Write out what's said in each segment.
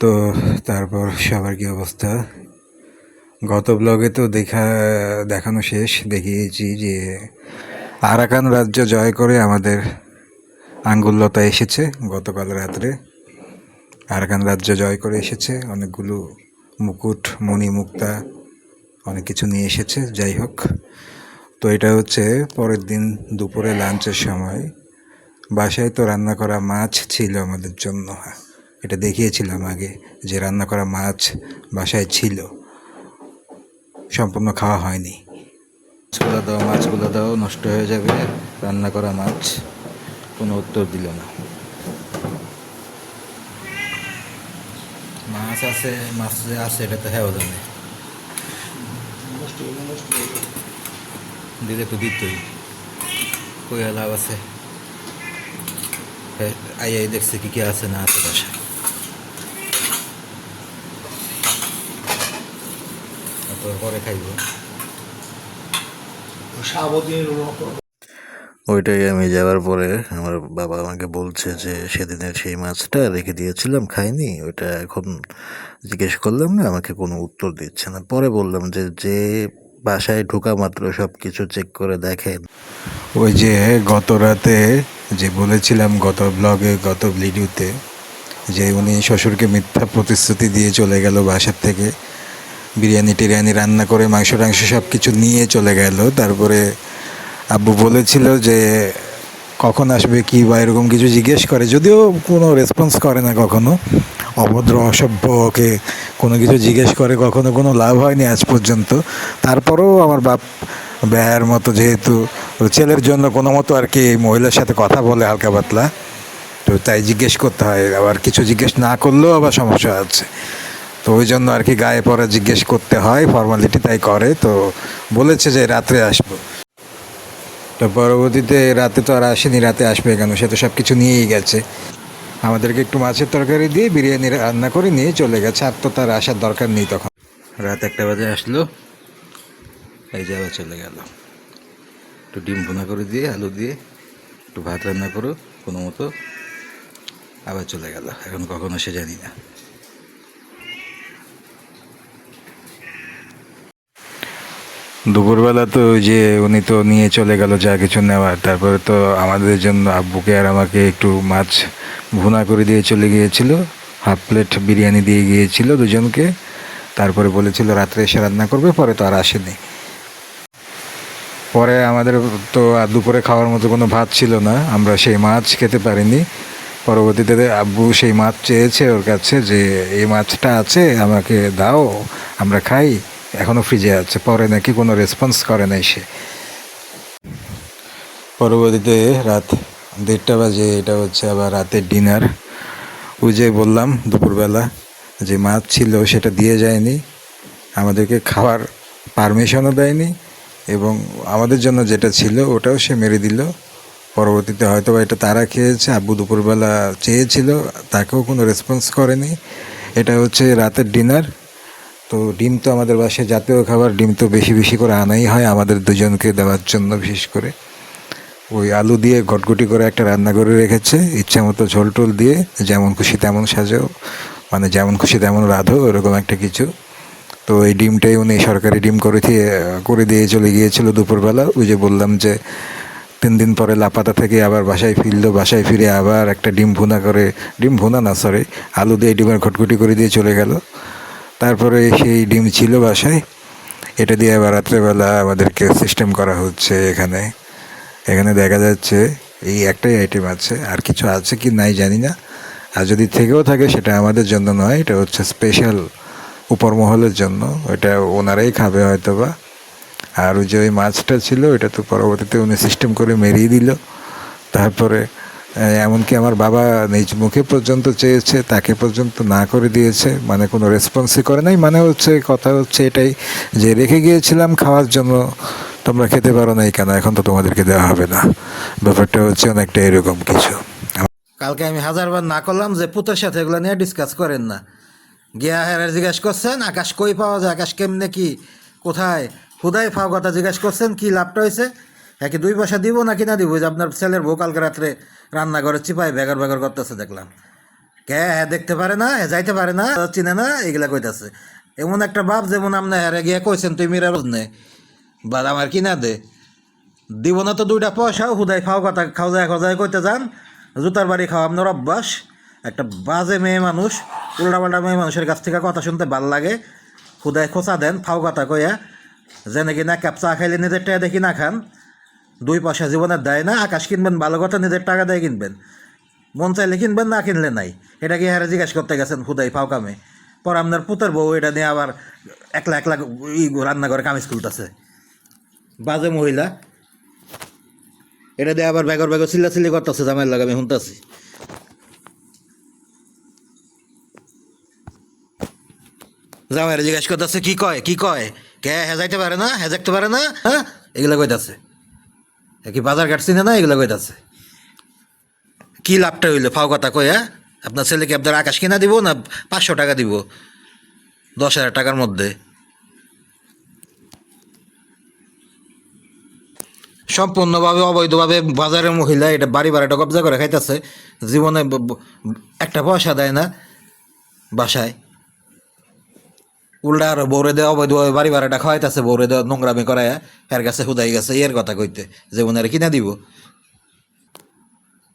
তো তারপর সবার কি অবস্থা? গত ব্লগে তো দেখানো শেষ, দেখিয়েছি যে আরাকান রাজ্য জয় করে আমাদের আঙ্গুললতা এসেছে গতকাল রাত্রে। আরাকান রাজ্য জয় করে এসেছে, অনেকগুলো মুকুট মণিমুক্তা অনেক কিছু নিয়ে এসেছে। যাই হোক, তো এটা হচ্ছে পরের দিন দুপুরে লাঞ্চের সময়। বাসায় তো রান্না করা মাছ ছিল আমাদের জন্য, এটা দেখিয়েছিলাম আগে যে রান্না করা মাছ বাসায় ছিল, সম্পূর্ণ খাওয়া হয়নি। মাছগুলো দাও নষ্ট হয়ে যাবে, রান্না করা মাছ। কোনো উত্তর দিল না। মাছ আছে, মাছ যে আছে এটা তো হ্যাঁ জানে, দিলে তো দিতই, কই লাভ আছে। আই দেখছে কি কি আছে না আছে বাসায়, পরে খাইব। ওইটাই আমি যাওয়ার পরে আমার বাবা আমাকে বলছে যে সেদিনের সেই মাছটা রেখে দিয়েছিলাম, খাইনি। ওইটা এখন জিজ্ঞেস করলাম না, আমাকে কোনো উত্তর দিচ্ছে না। পরে বললাম যে যে বাসায় ঢোকা মাত্র সব কিছু চেক করে দেখেন। ওই যে গত রাতে যে বলেছিলাম গত ব্লগে, গত ভিডিওতে, যে উনি শ্বশুরকে মিথ্যা প্রতিশ্রুতি দিয়ে চলে গেল বাসার থেকে, বিরিয়ানি টিরিয়ানি রান্না করে মাংস টাংস সব কিছু নিয়ে চলে গেল। তারপরে আব্বু বলেছিল যে কখন আসবে কি বা এরকম কিছু জিজ্ঞেস করে, যদিও কোনো রেসপন্স করে না কখনো। অভদ্র অসভ্য, ওকে কোনো কিছু জিজ্ঞেস করে কখনো কোনো লাভ হয়নি আজ পর্যন্ত। তারপরেও আমার বাপ ব্যয়ের মতো, যেহেতু ছেলের জন্য কোনো মতো আর কি মহিলার সাথে কথা বলে হালকা পাতলা, তো তাই জিজ্ঞেস করতে হয়। আবার কিছু জিজ্ঞেস না করলেও আবার সমস্যা আছে, তো ওই জন্য আর কি গায়ে পড়া জিজ্ঞেস করতে হয়, ফর্মালিটি তাই করে। তো বলেছে যে রাত্রে আসবো। তো পরবর্তীতে রাতে তো আর আসেনি, রাতে আসবে কেন, সে তো সব কিছু নিয়েই গেছে। আমাদেরকে একটু মাছের তরকারি দিয়ে বিরিয়ানি রান্না করে নিয়ে চলে গেছে, আর তো তার আসার দরকার নেই। তখন রাত 1টা বাজে আসলো, এই যে আবার চলে গেল। একটু ডিম ভুনা করে দিয়ে আলু দিয়ে একটু ভাত রান্না করো কোনো মতো, আবার চলে গেল। এখন কখন আসে জানি না। দুপুরবেলা তো ওই যে উনি তো নিয়ে চলে গেল যা কিছু নেওয়ার। তারপরে তো আমাদের জন্য আব্বুকে আর আমাকে একটু মাছ ভুনা করে দিয়ে চলে গিয়েছিল, হাফ প্লেট বিরিয়ানি দিয়ে গিয়েছিল দুজনকে। তারপরে বলেছিল রাত্রে এসে রান্না করবে, পরে তো আর আসেনি। পরে আমাদের তো আর দুপুরে খাওয়ার মতো কোনো ভাত ছিল না, আমরা সেই মাছ খেতে পারিনি। পরবর্তীতে আব্বু সেই মাছ চেয়েছে ওর কাছে যে এই মাছটা আছে আমাকে দাও, আমরা খাই, এখনও ফ্রিজে আছে। পরে নাকি কোনো রেসপন্স করে নাই সে। পরবর্তীতে রাত 1:30 বাজে, এটা হচ্ছে আবার রাতের ডিনার। ওই যে বললাম দুপুরবেলা যে মাছ ছিল সেটা দিয়ে যায়নি, আমাদেরকে খাওয়ার পারমিশনও দেয়নি, এবং আমাদের জন্য যেটা ছিল ওটাও সে মেরে দিল। পরবর্তীতে হয়তো বা এটা তারা খেয়েছে, আব্বু দুপুরবেলা চেয়েছিল, তাকেও কোনো রেসপন্স করেনি। এটা হচ্ছে রাতের ডিনার। তো ডিম তো আমাদের বাসায় জাতীয় খাবার, ডিম তো বেশি বেশি করে আনাই হয় আমাদের দুজনকে দেওয়ার জন্য। বিশেষ করে ওই আলু দিয়ে গটগটি করে একটা রান্না করে রেখেছে, ইচ্ছা মতো ঝোল টোল দিয়ে, যেমন খুশি তেমন সাজাও, মানে যেমন খুশি তেমন রাঁধো, এরকম একটা কিছু। তো এই ডিমটাই উনি সরকারি ডিম করে দিয়ে চলে গিয়েছিল দুপুরবেলা। ওই যে বললাম যে 3 দিন পরে লাপাতা থেকে আবার বাসায় ফিরলো, বাসায় ফিরে আবার একটা ডিম ভুনা না সরি, আলু দিয়ে ডিমের ঘটঘটি করে দিয়ে চলে গেল। তারপরে সেই ডিম ছিল বাসায়, এটা দিয়ে আবার রাত্রেবেলা আমাদেরকে সিস্টেম করা হচ্ছে। এখানে এখানে দেখা যাচ্ছে এই একটাই আইটেম আছে, আর কিছু আছে কি নাই জানি না। আর যদি থেকেও থাকে সেটা আমাদের জন্য নয়, এটা হচ্ছে স্পেশাল উপর মহলের জন্য, ওটা ওনারাই খাবে হয়তো বা। আর ওই যে ওই মাছটা ছিল ওইটা তো পরবর্তীতে উনি সিস্টেম করে মেরিয়ে দিল। তারপরে এমনকি আমার বাবা নিজ মুখে পর্যন্ত চেয়েছে, তাকে পর্যন্ত না করে দিয়েছে, মানে কোনো রেসপন্সই করে নাই। মানে হচ্ছে কথা হচ্ছে এটাই যে রেখে গিয়েছিলাম খাওয়ার জন্য, তোমরা খেতে পারো নাই কেন, এখন তো তোমাদেরকে দেওয়া হবে না। ব্যাপারটা হচ্ছে অনেকটা এরকম কিছু। কালকে আমি হাজারবার না করলাম যে পুতের সাথে এগুলো নিয়ে ডিসকাস করেন না। গিয়া হেরার জিজ্ঞাসা করছেন আকাশ কই পাওয়া যায়, আকাশ কেমনে কি কোথায়, হুদাই ফাও কথা জিজ্ঞাসা করছেন কি লাভটা হয়েছে, হ্যাঁ কি 2 পয়সা দিব নাকি না দিব, যে আপনার ছেলের বউ কালকে রাত্রে রান্নাঘরে চিপায় ব্যাগর ব্যাগর করতেছে দেখলাম। কে হ্যাঁ দেখতে পারে না হ্যাঁ যাইতে পারে না চিনে না এগুলা কইতাছে। এমন একটা বাপ যেমন আপনি হেরে গিয়ে কইছেন তুই মিরা নে বা আমার কিনা দে দিব না তো দুইটা পয়সাও হুদাই খাও কথা খাওয়া খাওয়া কইতে যান জুতার বাড়ি খাওয়া আপনার অভ্যাস। একটা বাজে মেয়ে মানুষ উল্টাপাল্টা মেয়ে মানুষের কাছ থেকে কথা শুনতে ভাল লাগে। হুদাই খোঁচা দেন ফাও কথা কইয়া যে নাকি না কাপ চা খাইলে নিজের টাকা দেখি না খান। 2 পয়সা জীবনের দেয় না আকাশ কিনবেন ভালো কথা নিজের টাকা দিয়ে কিনবেন। মন চাইলে কিনবেন না কিনলে নাই। এটা কি হারে জিজ্ঞাসা করতে গেছেন হুদাই ফাও কামে। পর আপনার পুতের বউ এটা নিয়ে আবার একলা একলা রান্না করে কামিজ খুলতেছে বাজে মহিলা। এটা দিয়ে আবার ব্যাগর ব্যাগর চিল্লাচিল্লি করতেছে জামাইয়ের লাগে আমি শুনতেছি। জামাইয়ের জিজ্ঞাসা করতেছে কি কয় কি কয় কে হেজাইতে পারে না হেজাইতে পারে না হ্যাঁ এগুলা কইতাছে। কি বাজার ঘাট চিনে না এগুলা কইতাছে। কি লাভটা হইলো ফাও কথা কয়া আপনার ছেলেকে আপনার আকাশ কিনা দিব না 500 টাকা দিব 10,000 টাকার মধ্যে। সম্পূর্ণভাবে অবৈধভাবে বাজারের মহিলা এটা বাড়ি ভাড়াটা কবজা করে খাইতেছে। জীবনে একটা পয়সা দেয় না বাসায়। উল্টা আরো বৌরে দেওয়া অবৈধভাবে বাড়ি ভাড়াটা খাওয়াইতেছে বৌরে দেওয়া নোংরামি করায় এর কাছে হুদাই গেছে এর কথা কইতে জীবনের কিনা দিব।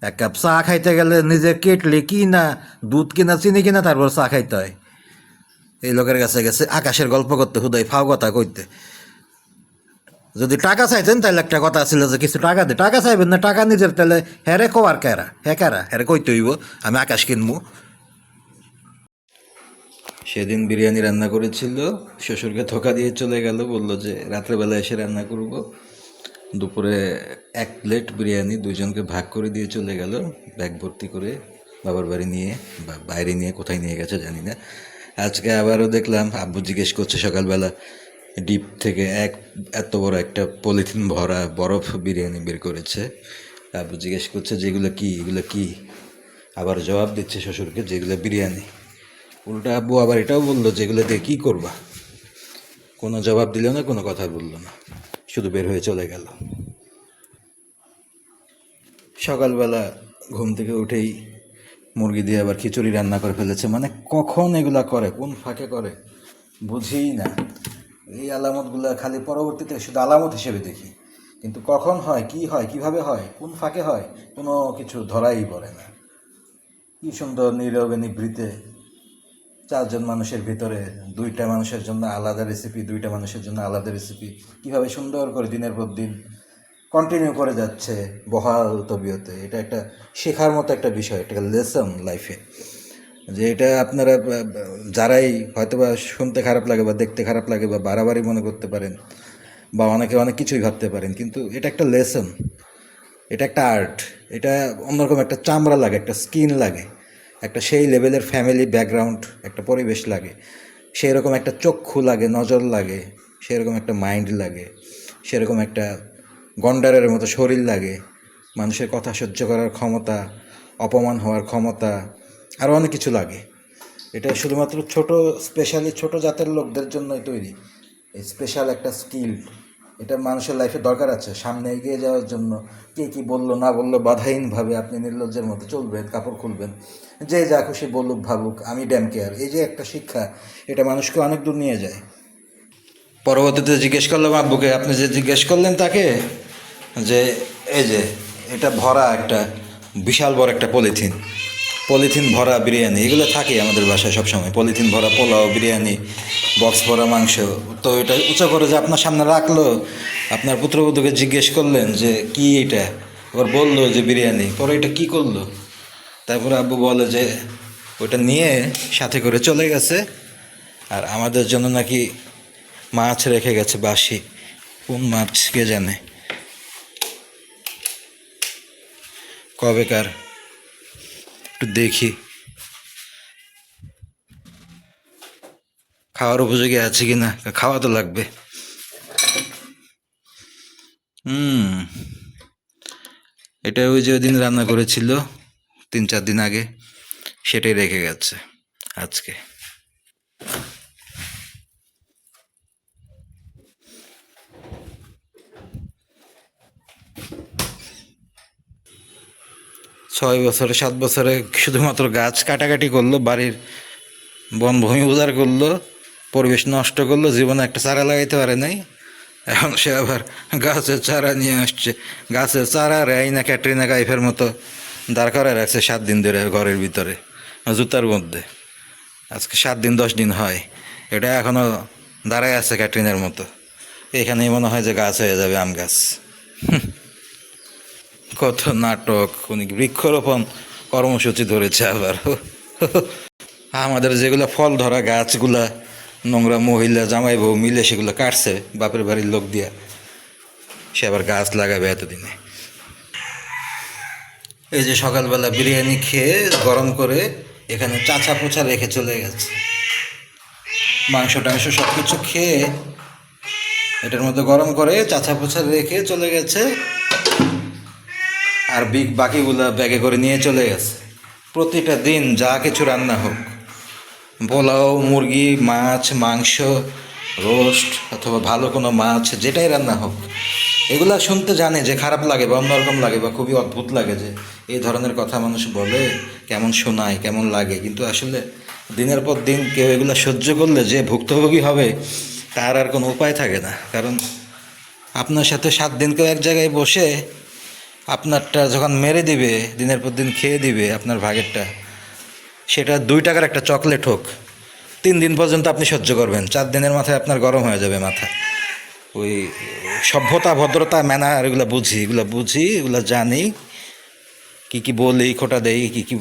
1 কাপ চা খাইতে গেলে নিজে কেটলি কিনা দুধ কিনা চিনি কিনা তারপর চা খাইতে হয়। এই লোকের কাছে গেছে আকাশের গল্প করতে হুদাই ফাও কথা কইতে। যদি টাকা চাইতেন তাহলে একটা কথা ছিল যে কিছু টাকা দে টাকা চাইবেন না টাকা নিজের তাহলে হ্যারে কোয়ার কেরা হ্যাঁ কারা হ্যারে কইতে হইব আমি আকাশ কিনবো। সেদিন বিরিয়ানি রান্না করেছিল শ্বশুরকে ধোকা দিয়ে চলে গেল বললো যে রাত্রেবেলা এসে রান্না করব। দুপুরে 1 প্লেট বিরিয়ানি দুজনকে ভাগ করে দিয়ে চলে গেল ব্যাগ ভর্তি করে বাবার বাড়ি নিয়ে বা বাইরে নিয়ে কোথায় নিয়ে গেছে জানি না। আজকে আবারও দেখলাম আব্বু জিজ্ঞেস করছে সকালবেলা ডিপ থেকে এত বড় একটা পলিথিন ভরা বরফ বিরিয়ানি বের করেছে। আব্বু জিজ্ঞেস করছে যেগুলো কি এগুলো কি আবার জবাব দিচ্ছে শ্বশুরকে যেগুলো বিরিয়ানি। উল্টা আব্বু আবার এটাও বললো যেগুলো দিয়ে কী করবা। কোনো জবাব দিল না কোনো কথা বললো না শুধু বের হয়ে চলে গেল। সকালবেলা ঘুম থেকে উঠেই মুরগি দিয়ে আবার খিচুড়ি রান্না করে ফেলেছে। মানে কখন এগুলা করে কোন ফাঁকে করে বুঝিই না। এই আলামতগুলো খালি পরবর্তীতে শুধু আলামত হিসেবে দেখি কিন্তু কখন হয় কি হয় কিভাবে হয় কোন ফাঁকে হয় কোনো কিছু ধরাই পড়ে না। কি সুন্দর নীরবে নিভৃতে 4 জন মানুষের ভিতরে 2টা মানুষের জন্য আলাদা রেসিপি 2টা মানুষের জন্য আলাদা রেসিপি কীভাবে সুন্দর করে দিনের পর দিন কন্টিনিউ করে যাচ্ছে বহাল তবিয়তে। এটা একটা শেখার মতো একটা বিষয় একটা লেসন লাইফে যে এটা আপনারা যারাই হয়তোবা শুনতে খারাপ লাগে বা দেখতে খারাপ লাগে বা বাড়াবাড়ি মনে করতে পারেন বা অনেকে অনেক কিছুই ভাবতে পারেন কিন্তু এটা একটা লেসন। এটা একটা আর্ট। এটা অন্যরকম একটা চামড়া লাগে একটা স্কিন লাগে একটা সেই লেভেলের ফ্যামিলি ব্যাকগ্রাউন্ড একটা পরিবেশ লাগে সেই রকম একটা চক্ষু লাগে নজর লাগে সেরকম একটা মাইন্ড লাগে সেরকম একটা গন্ডারের মতো শরীর লাগে মানুষের কথা সহ্য করার ক্ষমতা অপমান হওয়ার ক্ষমতা আরও অনেক কিছু লাগে। এটা শুধুমাত্র স্পেশালি ছোট জাতের লোকদের জন্যই তৈরি এই স্পেশাল একটা স্কিল। এটা মানুষের লাইফে দরকার আছে সামনে এগিয়ে যাওয়ার জন্য। কে কী বললো না বললো বাধাহীনভাবে আপনি নির্লজ্জের মতো চলবেন কাপড় খুলবেন যে যা খুশি বলুক ভাবুক আমি ড্যাম কেয়ার। এই যে একটা শিক্ষা এটা মানুষকে অনেক দূর নিয়ে যায়। পরবর্তীতে জিজ্ঞেস করলাম আব্বুকে আপনি যে জিজ্ঞেস করলেন তাকে যে এই যে এটা ভরা একটা বিশাল বড় একটা পলিথিন ভরা বিরিয়ানি এগুলো থাকে আমাদের বাসায় সবসময় পলিথিন ভরা পোলাও বিরিয়ানি বক্স ভরা মাংস। তো এটা উঁচু করে যে আপনার সামনে রাখলো আপনার পুত্রবধূকে জিজ্ঞেস করলেন যে কি এটা এবার বললো যে বিরিয়ানি। পরে এটা কি করলো তারপরে আব্বু বলে যে ওটা নিয়ে সাথে করে চলে গেছে আর আমাদের জন্য নাকি মাছ রেখে গেছে বাসি কোন মাছ কে জানে কবেকার একটু দেখি খাওয়ার উপযোগী আছে কিনা খাওয়া তো লাগবে। এটা ওই যে ওই দিন রান্না করেছিল 3-4 দিন আগে সেটাই রেখে গেছে আজকে। 6 বছরে 7 বছরে শুধুমাত্র গাছ কাটাকাটি করলো, বাড়ির বনভূমি উজাড় করলো, পরিবেশ নষ্ট করলো, জীবনে একটা চারা লাগাইতে পারে নাই। এখন সে আবার গাছের চারা নিয়ে আসছে। গাছের চারা রাইনা ক্যাটরিনা কাইফের মতো দাঁড় করায় রাখছে 7 দিন ধরে ঘরের ভিতরে জুতার মধ্যে। আজকে 7 দিন 10 দিন হয়, এটা এখনও দাঁড়ায় আছে ক্যাটরিনার মতো। এখানেই মনে হয় যে গাছ হয়ে যাবে, আম গাছ। কত নাটক! উনি বৃক্ষরোপণ কর্মসূচি ধরেছে আবার। আমাদের যেগুলো ফল ধরা গাছগুলা নোংরা মহিলা জামাই বউ মিলে সেগুলো কাটছে বাপের বাড়ির লোক দিয়া, সে আবার গাছ লাগাবে এতদিনে। এই যে সকালবেলা বিরিয়ানি খেয়ে গরম করে এখানে চাচা পোছা রেখে চলে গেছে। মাংস টাংস সব কিছু খেয়ে এটার মধ্যে গরম করে চাচা পোছা রেখে চলে গেছে, আর বাকিগুলা ব্যাগে করে নিয়ে চলে গেছে। প্রতিটা দিন যা কিছু রান্না হোক, পোলাও, মুরগি, মাছ, মাংস, রোস্ট অথবা ভালো কোনো মাছ, যেটাই রান্না হোক, এগুলা শুনতে জানে যে খারাপ লাগে বা অন্যরকম লাগে বা খুবই অদ্ভুত লাগে যে এই ধরনের কথা মানুষ বলে, কেমন শোনায়, কেমন লাগে। কিন্তু আসলে দিনের পর দিন কেউ এগুলা সহ্য করলে যে ভুক্তভোগী হবে তার আর কোনো উপায় থাকে না। কারণ আপনার সাথে 7 দিন কেউ এক জায়গায় বসে আপনারটা যখন মেরে দিবে, দিনের পর দিন খেয়ে দিবে আপনার ভাগেরটা, সেটা 2 টাকার একটা চকলেট হোক, 3 দিন পর্যন্ত আপনি সহ্য করবেন, 4 দিনের মাথায় আপনার গরম হয়ে যাবে মাথা। ওই সভ্যতা, ভদ্রতা, ম্যানার এগুলো বুঝি, এগুলো জানি, কী বলি, খোটা দেই, কী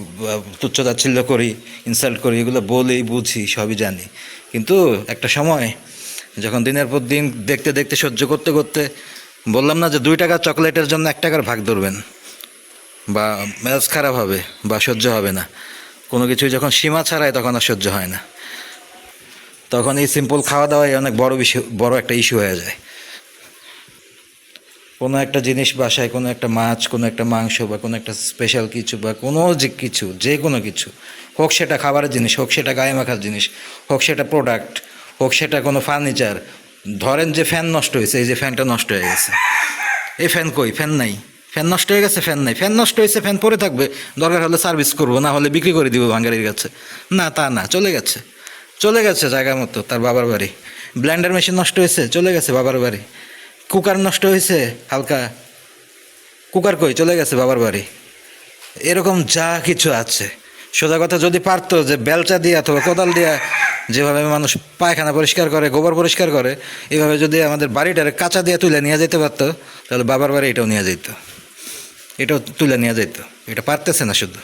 তুচ্ছতাচ্ছিল্য করি, ইনসাল্ট করি, এগুলো বলি, বুঝি, সবই জানি। কিন্তু একটা সময় যখন দিনের পর দিন দেখতে দেখতে সহ্য করতে করতে, বললাম না যে 2 টাকার চকলেটের জন্য 1 টাকার ভাগ ধরবেন, বা মেজাজ খারাপ হবে বা সহ্য হবে না। কোনো কিছুই যখন সীমা ছাড়ায় তখন আর সহ্য হয় না, তখন এই সিম্পল খাওয়া দাওয়াই অনেক বড় একটা ইস্যু হয়ে যায়। কোনো একটা জিনিস বাসায়, কোনো একটা মাছ, কোনো একটা মাংস বা কোনো একটা স্পেশাল কিছু বা কোনো যে কোনো কিছু হোক, সেটা খাবারের জিনিস হোক, সেটা গায়ে মাখার জিনিস হোক, সেটা প্রোডাক্ট হোক, সেটা কোনো ফার্নিচার। ধরেন যে ফ্যান নষ্ট হয়েছে, এই যে ফ্যানটা নষ্ট হয়ে গেছে, এই ফ্যান কই? ফ্যান নাই, ফ্যান নষ্ট হয়ে গেছে, ফ্যান নাই, ফ্যান নষ্ট হয়েছে, ফ্যান পরে থাকবে, দরকার হলে সার্ভিস করবো, না হলে বিক্রি করে দিব ভাঙ্গারির কাছে। না, তা না, চলে গেছে জায়গা মতো তার বাবার বাড়ি। ব্লেন্ডার মেশিন নষ্ট হয়েছে, চলে গেছে বাবার বাড়ি। কুকার নষ্ট হয়েছে হালকা, কুকার কই? চলে গেছে বাবার বাড়ি। এরকম যা কিছু আছে, সোজা কথা যদি পারতো যে বেলচা দিয়ে অথবা কোদাল দিয়া যেভাবে মানুষ পায়খানা পরিষ্কার করে, গোবর পরিষ্কার করে, এইভাবে যদি আমাদের বাড়িটার কাঁচা দিয়ে তুলে নিয়ে যেতে পারতো, তাহলে বাবার বাড়ি এটাও নিয়ে যেত, এটাও তুলে নিয়ে যেত। এটা পারতেছে না শুধু।